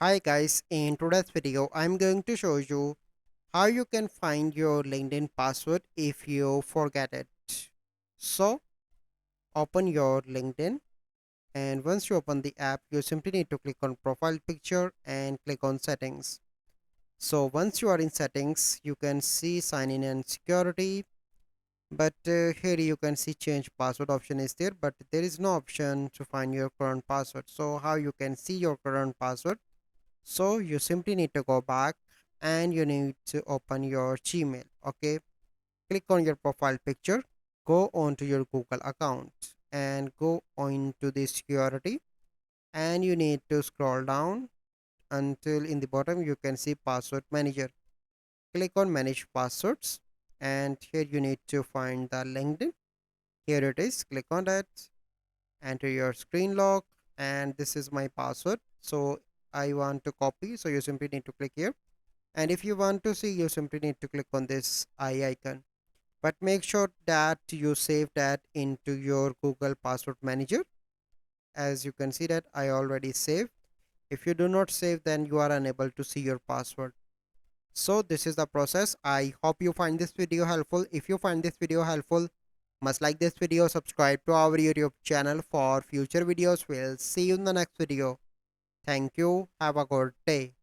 Hi guys, in today's video I'm going to show you how you can find your LinkedIn password if you forget it. So open your LinkedIn, and once you open the app you simply need to click on profile picture and click on settings. So once you are in settings you can see sign in and security, but here you can see change password option is there, but there is no option to find your current password. So how you can see your current password? So you simply need to go back and you need to open your Gmail. Okay, click on your profile picture, go on to your Google account and go on to the security, and you need to scroll down until in the bottom you can see password manager. Click on manage passwords, and here you need to find the LinkedIn. Here it is, click on that, enter your screen lock, and this is my password. So I want to copy, so you simply need to click here, and if you want to see you simply need to click on this eye icon, but make sure that you save that into your Google password manager. As you can see that I already saved. If you do not save, then you are unable to see your password. So this is the process. I hope you find this video helpful. If you find this video helpful, must like this video, subscribe to our YouTube channel for future videos. We'll see you in the next video. Thank you, have a good day.